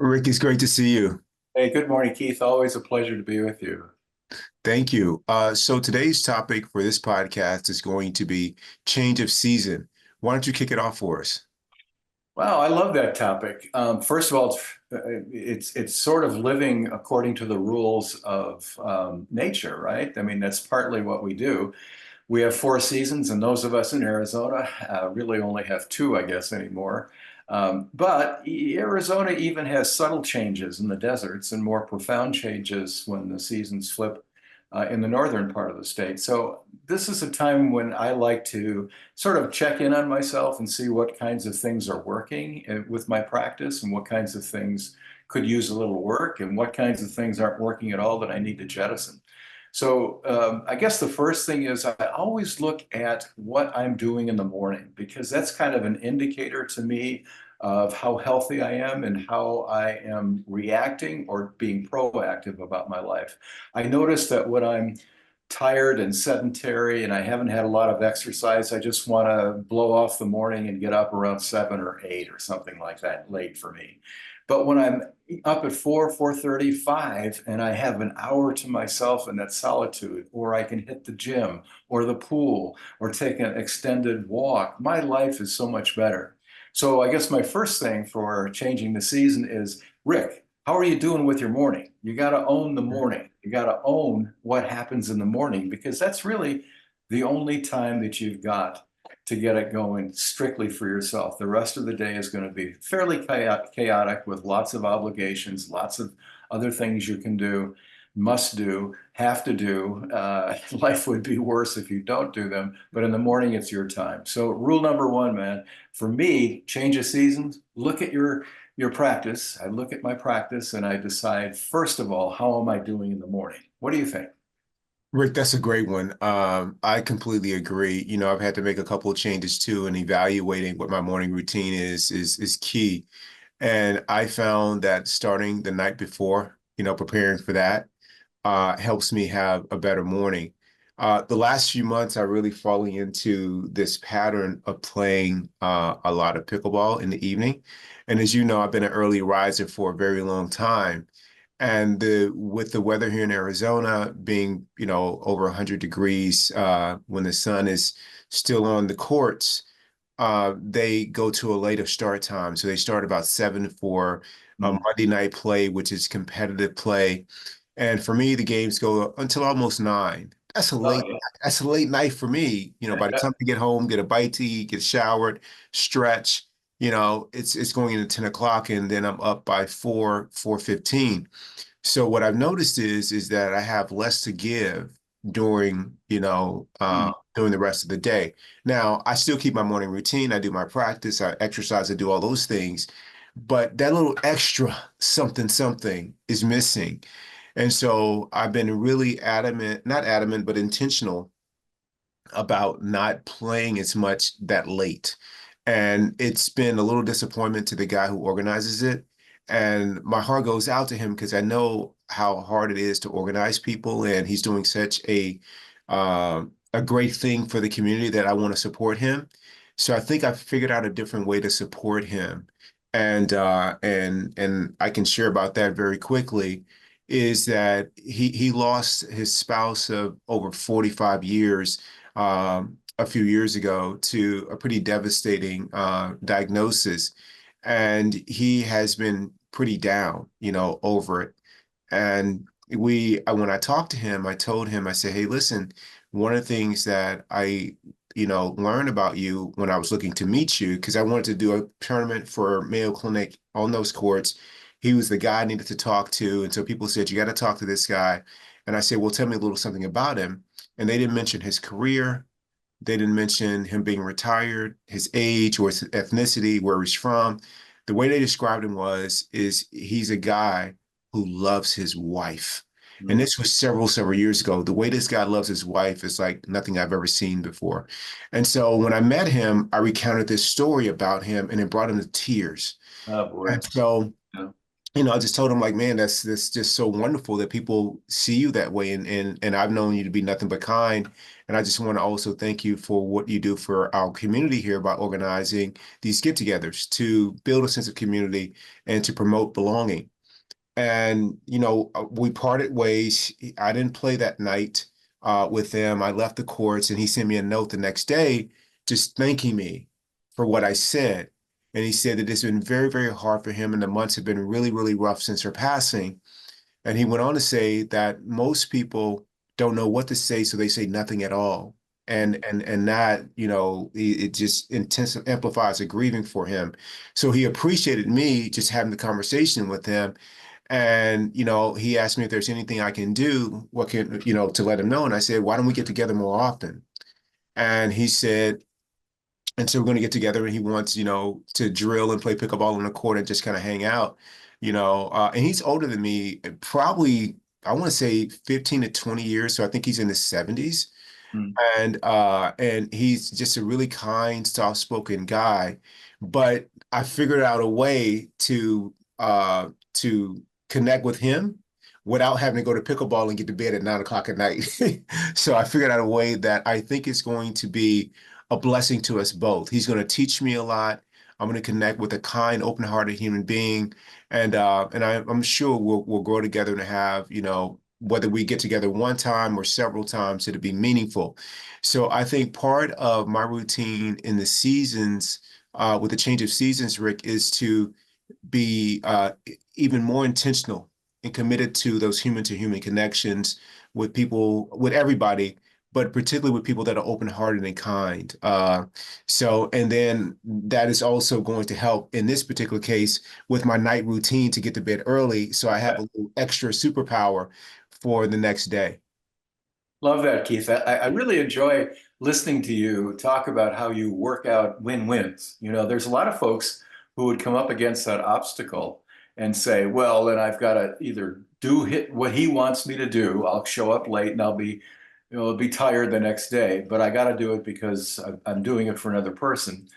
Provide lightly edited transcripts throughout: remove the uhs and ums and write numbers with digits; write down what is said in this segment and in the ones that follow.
Rick, it's great to see you. Hey, good morning, Keith. Always a pleasure to be with you. Thank you. So today's topic for this podcast is going to be change of season. Why don't you kick it off for us? Wow, I love that topic. First of all, it's sort of living according to the rules of nature, right? I mean, that's partly what we do. We have four seasons, and those of us in Arizona really only have two, I guess, anymore. But Arizona even has subtle changes in the deserts and more profound changes when the seasons flip in the northern part of the state. So this is a time when I like to sort of check in on myself and see what kinds of things are working with my practice and what kinds of things could use a little work and what kinds of things aren't working at all that I need to jettison. So I guess the first thing is I always look at what I'm doing in the morning because that's kind of an indicator to me of how healthy I am and how I am reacting or being proactive about my life. I notice that when I'm tired and sedentary and I haven't had a lot of exercise, I just want to blow off the morning and get up around 7 or 8 or something like that, late for me. But when I'm up at 4:35, and I have an hour to myself in that solitude, or I can hit the gym or the pool or take an extended walk, my life is so much better. So I guess my first thing for changing the season is, Rick, how are you doing with your morning? You got to own the morning. You got to own what happens in the morning because that's really the only time that you've got to get it going strictly for yourself. The rest of the day is going to be fairly chaotic with lots of obligations, lots of other things you can do, must do, have to do. Life would be worse if you don't do them, but in the morning it's your time. So rule number one, man, for me, change of seasons, look at your practice. I look at my practice and I decide, first of all, how am I doing in the morning? What do you think? Rick, that's a great one. I completely agree. I've had to make a couple of changes too, and evaluating what my morning routine is key. And I found that starting the night before, preparing for that, helps me have a better morning. The last few months, I really falling into this pattern of playing a lot of pickleball in the evening. And as you know, I've been an early riser for a very long time. And with the weather here in Arizona being, over 100 degrees, when the sun is still on the courts, they go to a later start time. So they start about 7 for Mm. Monday night play, which is competitive play. And for me, the games go until almost 9. Oh, yeah. That's a late night for me. By the time I get home, get a bite to eat, get showered, stretch, it's going into 10 o'clock and then I'm up by 4:15. So what I've noticed is that I have less to give during, Mm. during the rest of the day. Now, I still keep my morning routine. I do my practice, I exercise, I do all those things, but that little extra something is missing. And so I've been really adamant, not adamant, but intentional about not playing as much that late. And it's been a little disappointment to the guy who organizes it. And my heart goes out to him because I know how hard it is to organize people, and he's doing such a great thing for the community that I want to support him. So I think I figured out a different way to support him, and I can share about that very quickly. Is that he lost his spouse of over 45 years a few years ago to a pretty devastating diagnosis. And he has been pretty down, over it. And when I talked to him, I told him, I said, hey, listen, one of the things that I, learned about you when I was looking to meet you, because I wanted to do a tournament for Mayo Clinic on those courts. He was the guy I needed to talk to. And so people said, you got to talk to this guy. And I said, well, tell me a little something about him. And they didn't mention his career. They didn't mention him being retired, his age or his ethnicity, where he's from. The way they described him is he's a guy who loves his wife. And Mm. this was several years ago. The way this guy loves his wife is like nothing I've ever seen before. And so when I met him, I recounted this story about him and it brought him to tears. Oh, And boy. so Yeah. I just told him like, man, that's just so wonderful that people see you that way, and I've known you to be nothing but kind. And I just want to also thank you for what you do for our community here by organizing these get-togethers to build a sense of community and to promote belonging. And we parted ways. I didn't play that night with them. I left the courts, and he sent me a note the next day, just thanking me for what I said. And he said that it's been very, very hard for him, and the months have been really, really rough since her passing. And he went on to say that most people don't know what to say, so they say nothing at all. And that, it just intensive amplifies the grieving for him. So he appreciated me just having the conversation with him. And, he asked me if there's anything I can do, to let him know. And I said, why don't we get together more often? And he said, and so we're going to get together, and he wants, to drill and play pickleball on the court and just kind of hang out, and he's older than me, probably, I want to say 15 to 20 years. So I think he's in his 70s. Mm. And he's just a really kind, soft-spoken guy. But I figured out a way to connect with him without having to go to pickleball and get to bed at 9 o'clock at night. So I figured out a way that I think is going to be a blessing to us both. He's going to teach me a lot. I'm going to connect with a kind, open-hearted human being, and I'm sure we'll grow together and have, whether we get together one time or several times, it'll be meaningful. So I think part of my routine in the seasons, with the change of seasons, Rick, is to be even more intentional and committed to those human to human connections with people, with everybody, but particularly with people that are open-hearted and kind. And then that is also going to help in this particular case with my night routine to get to bed early. So I have a little extra superpower for the next day. Love that, Keith. I really enjoy listening to you talk about how you work out win-wins. There's a lot of folks who would come up against that obstacle and say, well, then I've got to either do what he wants me to do. I'll show up late and I'll be tired the next day, but I got to do it because I'm doing it for another person.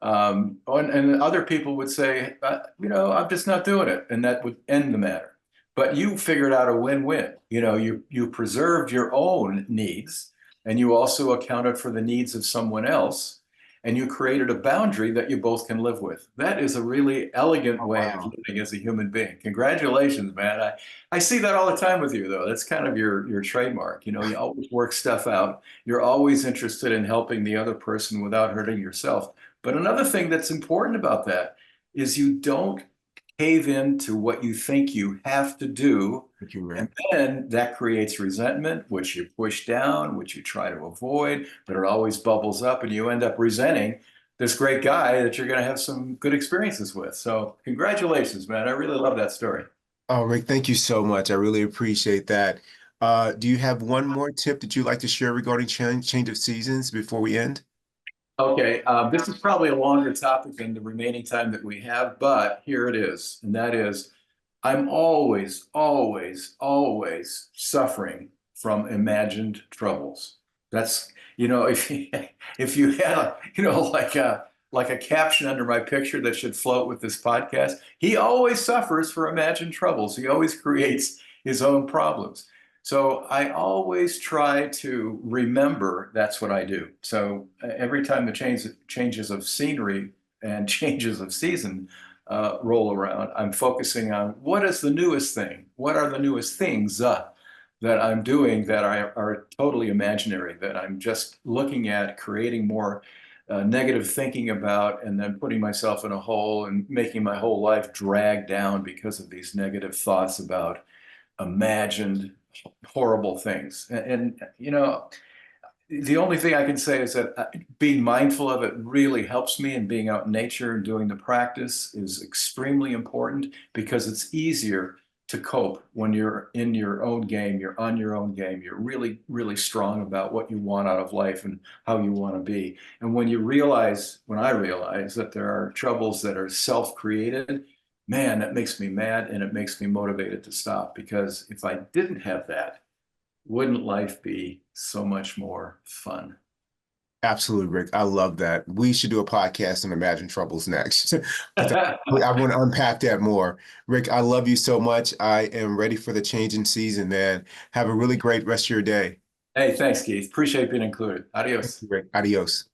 And other people would say, I'm just not doing it. And that would end the matter. But you figured out a win-win. You preserved your own needs and you also accounted for the needs of someone else and you created a boundary that you both can live with. That is a really elegant Oh, way of wow. living as a human being. Congratulations, man. I see that all the time with you, though. That's kind of your trademark. You always work stuff out. You're always interested in helping the other person without hurting yourself. But another thing that's important about that is you don't cave into what you think you have to do. Thank you, And Rick. then that creates resentment, which you push down, which you try to avoid, but it always bubbles up and you end up resenting this great guy that you're going to have some good experiences with. So, congratulations, man. I really love that story. Oh, Rick, thank you so much. I really appreciate that. Do you have one more tip that you'd like to share regarding change of seasons before we end? Okay, this is probably a longer topic than the remaining time that we have, but here it is. And that is, I'm always, always, always suffering from imagined troubles. That's, if you had, like a caption under my picture that should float with this podcast, he always suffers for imagined troubles. He always creates his own problems. So I always try to remember that's what I do. So every time the changes of scenery and changes of season roll around, I'm focusing on what is the newest thing? What are the newest things that I'm doing that are totally imaginary, that I'm just looking at, creating more negative thinking about, and then putting myself in a hole and making my whole life drag down because of these negative thoughts about imagined horrible things. And the only thing I can say is that being mindful of it really helps me, and being out in nature and doing the practice is extremely important because it's easier to cope when you're in your own game, you're on your own game, you're really, really strong about what you want out of life and how you want to be. And when I realize that there are troubles that are self-created, man, that makes me mad and it makes me motivated to stop because if I didn't have that, wouldn't life be so much more fun? Absolutely, Rick. I love that. We should do a podcast on Imagine Troubles next because I want to unpack that more. Rick, I love you so much. I am ready for the changing season, man. Have a really great rest of your day. Hey, thanks, Keith. Appreciate being included. Thank Adios. you, Rick. Adios.